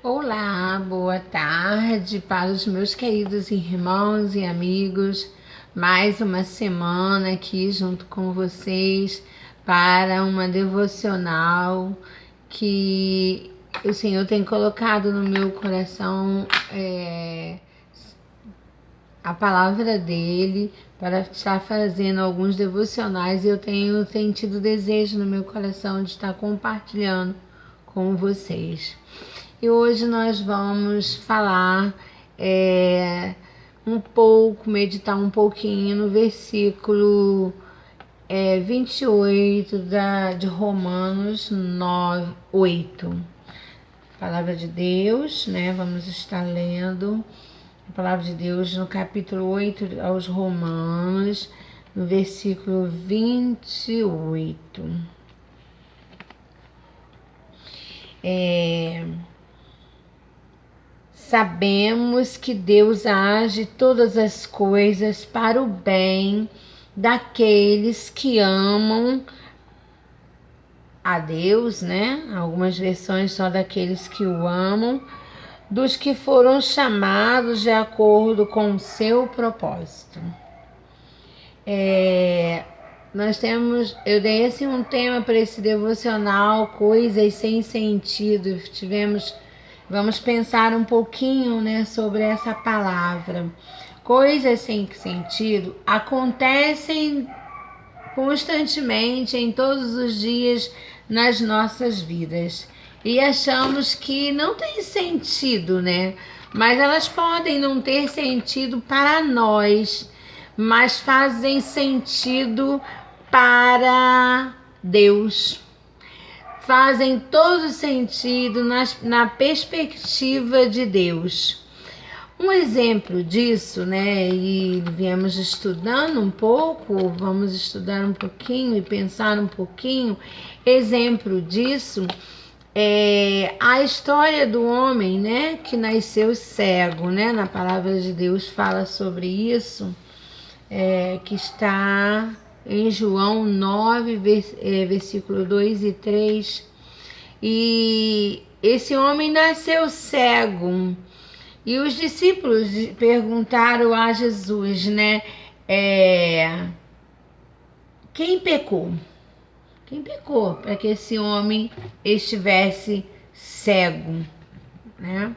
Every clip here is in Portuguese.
Olá, boa tarde para os meus queridos irmãos e amigos. Mais uma semana aqui junto com vocês para uma devocional que o Senhor tem colocado no meu coração a palavra dele para estar fazendo alguns devocionais e eu tenho sentido desejo no meu coração de estar compartilhando com vocês. E hoje nós vamos falar meditar um pouquinho no versículo 28 de Romanos 8. Palavra de Deus, né? Vamos estar lendo a palavra de Deus no capítulo 8 aos Romanos, no versículo 28. Sabemos que Deus age todas as coisas para o bem daqueles que amam a Deus, né? Algumas versões só daqueles que o amam, dos que foram chamados de acordo com o seu propósito. Eu dei um tema para esse devocional, coisas sem sentido. Vamos pensar um pouquinho, né, sobre essa palavra. Coisas sem sentido acontecem constantemente em todos os dias nas nossas vidas e achamos que não tem sentido, né? Mas elas podem não ter sentido para nós, mas fazem sentido para Deus. Fazem todo sentido na perspectiva de Deus. Um exemplo disso, né, e viemos estudando um pouco, vamos estudar um pouquinho e pensar um pouquinho, exemplo disso é a história do homem, né, que nasceu cego, né, na palavra de Deus fala sobre isso, que está em João 9, versículo 2 e 3, e esse homem nasceu cego. E os discípulos perguntaram a Jesus, né? Quem pecou? Quem pecou para que esse homem estivesse cego, né?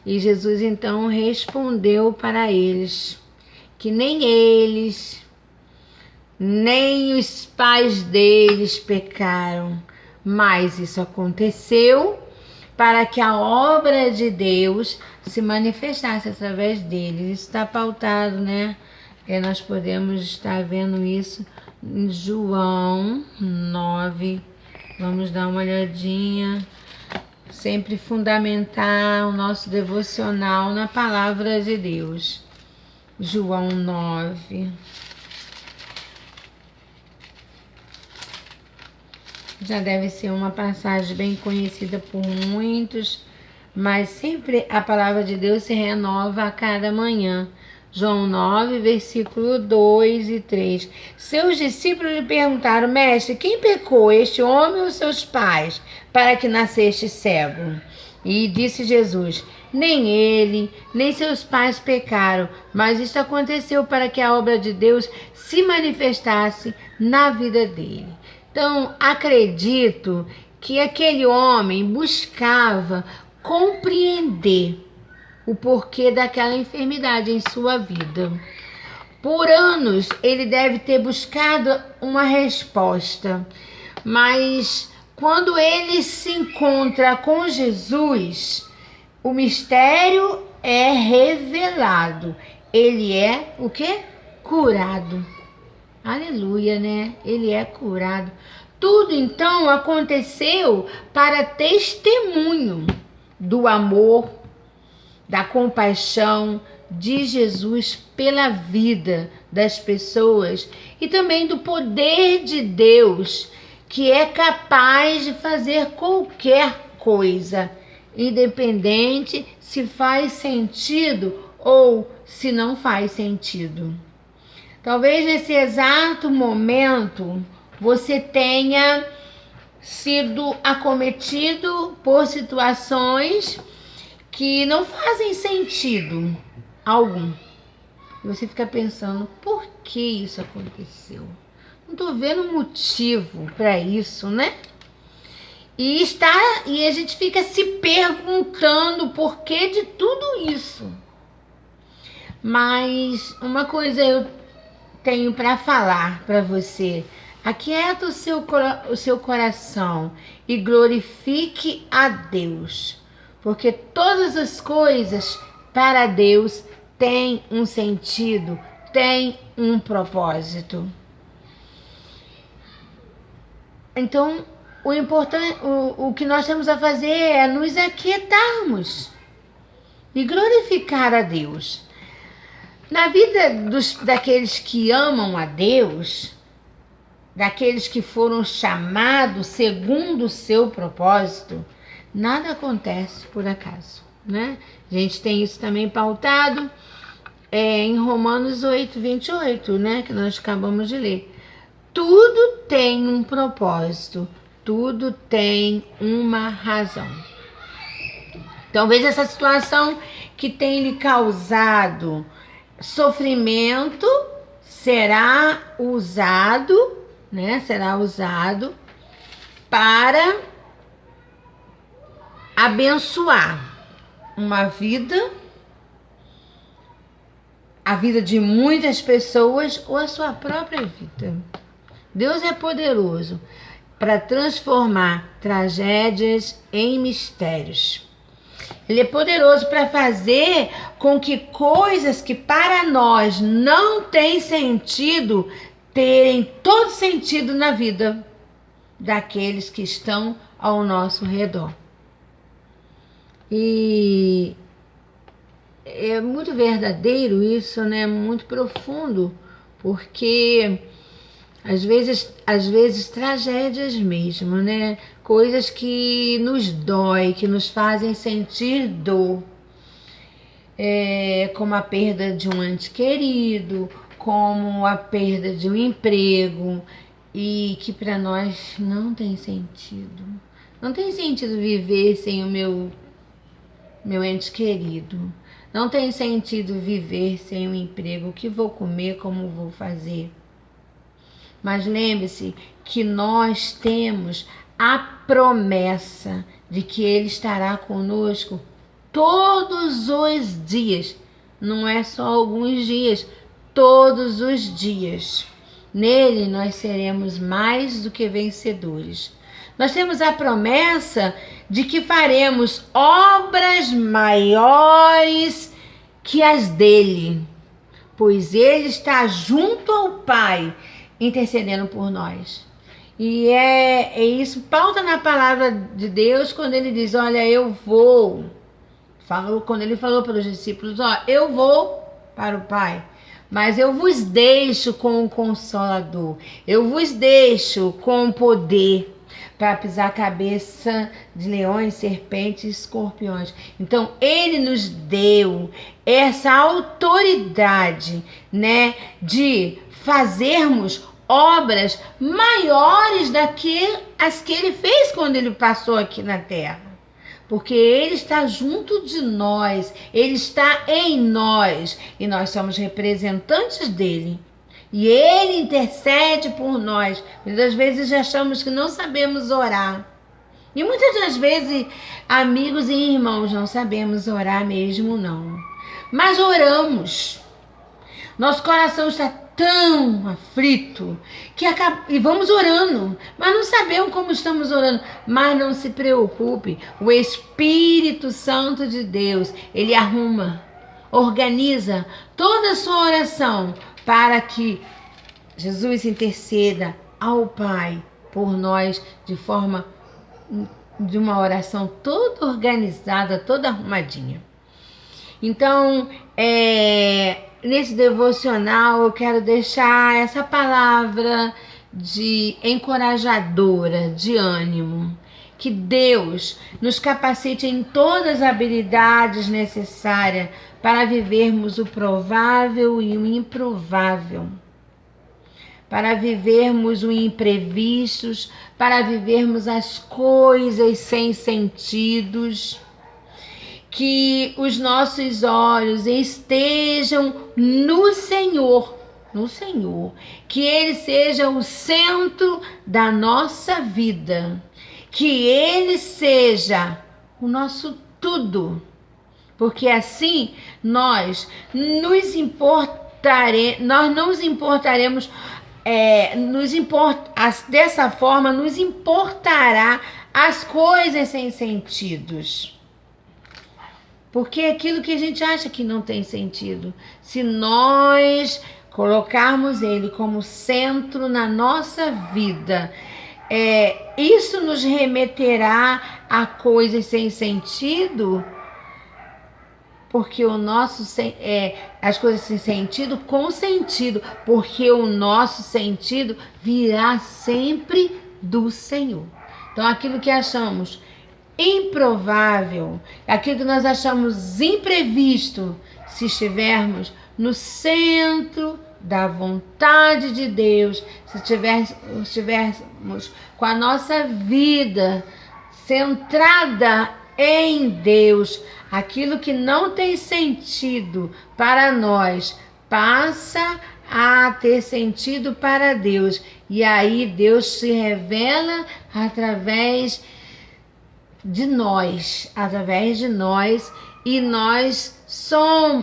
E Jesus então respondeu para eles que nem eles, nem os pais deles pecaram, mas isso aconteceu para que a obra de Deus se manifestasse através deles. Isso está pautado, né? Nós podemos estar vendo isso em João 9. Vamos dar uma olhadinha. Sempre fundamentar o nosso devocional na palavra de Deus. João 9. Já deve ser uma passagem bem conhecida por muitos, mas sempre a palavra de Deus se renova a cada manhã. João 9, versículo 2 e 3. Seus discípulos lhe perguntaram: Mestre, quem pecou, este homem ou seus pais, para que nasceste cego? E disse Jesus: nem ele, nem seus pais pecaram, mas isto aconteceu para que a obra de Deus se manifestasse na vida dele. Então, acredito que aquele homem buscava compreender o porquê daquela enfermidade em sua vida. Por anos, ele deve ter buscado uma resposta, mas quando ele se encontra com Jesus, o mistério é revelado. Ele é o quê? Curado. Aleluia, né? Ele é curado. Tudo então aconteceu para testemunho do amor, da compaixão de Jesus pela vida das pessoas e também do poder de Deus, que é capaz de fazer qualquer coisa, independente se faz sentido ou se não faz sentido. Talvez nesse exato momento você tenha sido acometido por situações que não fazem sentido algum. E você fica pensando, por que isso aconteceu? Não estou vendo motivo para isso, né? E a gente fica se perguntando o porquê de tudo isso. Mas uma coisa eu tenho para falar para você. Aquieta o seu coração e glorifique a Deus, porque todas as coisas para Deus têm um sentido, têm um propósito. Então, o que nós temos a fazer é nos aquietarmos e glorificar a Deus. Na vida daqueles que amam a Deus, daqueles que foram chamados segundo o seu propósito, nada acontece por acaso, né? A gente tem isso também pautado em Romanos 8:28, né? Que nós acabamos de ler. Tudo tem um propósito, tudo tem uma razão. Talvez essa situação que tem lhe causado sofrimento será usado, né? Será usado para abençoar uma vida, a vida de muitas pessoas ou a sua própria vida. Deus é poderoso para transformar tragédias em mistérios. Ele é poderoso para fazer com que coisas que para nós não têm sentido, terem todo sentido na vida daqueles que estão ao nosso redor. E é muito verdadeiro isso, né? Muito profundo, porque às vezes tragédias mesmo, né? Coisas que nos dói, que nos fazem sentir dor, como a perda de um ente querido, como a perda de um emprego, e que para nós não tem sentido. Não tem sentido viver sem o meu ente querido. Não tem sentido viver sem um emprego. O que vou comer, como vou fazer? Mas lembre-se que nós temos a promessa de que Ele estará conosco todos os dias. Não é só alguns dias, todos os dias. Nele nós seremos mais do que vencedores. Nós temos a promessa de que faremos obras maiores que as dele, pois Ele está junto ao Pai, intercedendo por nós. E é isso, pauta na palavra de Deus quando Ele diz, olha, eu vou. Quando Ele falou para os discípulos, eu vou para o Pai, mas eu vos deixo com o Consolador, eu vos deixo com o poder para pisar a cabeça de leões, serpentes e escorpiões. Então, Ele nos deu essa autoridade, né, de fazermos obras maiores as que Ele fez quando Ele passou aqui na Terra. Porque Ele está junto de nós, Ele está em nós e nós somos representantes dEle. E Ele intercede por nós. Muitas vezes achamos que não sabemos orar. E muitas das vezes, amigos e irmãos, não sabemos orar mesmo não. Mas oramos. Nosso coração está tão aflito e vamos orando, mas não sabemos como estamos orando. Mas não se preocupe, o Espírito Santo de Deus, Ele arruma, organiza toda a sua oração para que Jesus interceda ao Pai por nós de uma oração toda organizada, toda arrumadinha. Então, nesse devocional eu quero deixar essa palavra de encorajadora, de ânimo. Que Deus nos capacite em todas as habilidades necessárias para vivermos o provável e o improvável, para vivermos o imprevistos, para vivermos as coisas sem sentidos. que os nossos olhos estejam no Senhor, que Ele seja o centro da nossa vida, que Ele seja o nosso tudo, porque assim nós não nos importaremos, dessa forma nos importará as coisas sem sentidos. Porque é aquilo que a gente acha que não tem sentido, se nós colocarmos Ele como centro na nossa vida, isso nos remeterá a coisas sem sentido, porque as coisas sem sentido com sentido, porque o nosso sentido virá sempre do Senhor. Então aquilo que achamos improvável, aquilo que nós achamos imprevisto, se estivermos no centro da vontade de Deus, se estivermos com a nossa vida centrada em Deus, aquilo que não tem sentido para nós passa a ter sentido para Deus, e aí Deus se revela através de nós, e nós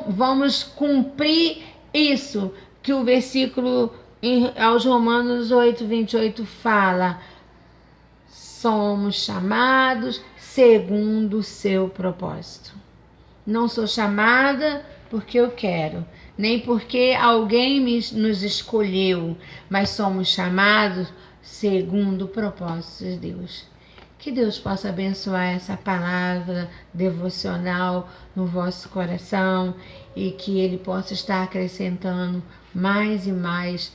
vamos cumprir isso que o versículo aos Romanos 8:28 fala: somos chamados segundo o seu propósito. Não sou chamada porque eu quero, nem porque alguém nos escolheu, mas somos chamados segundo o propósito de Deus. Que Deus possa abençoar essa palavra devocional no vosso coração e que Ele possa estar acrescentando mais e mais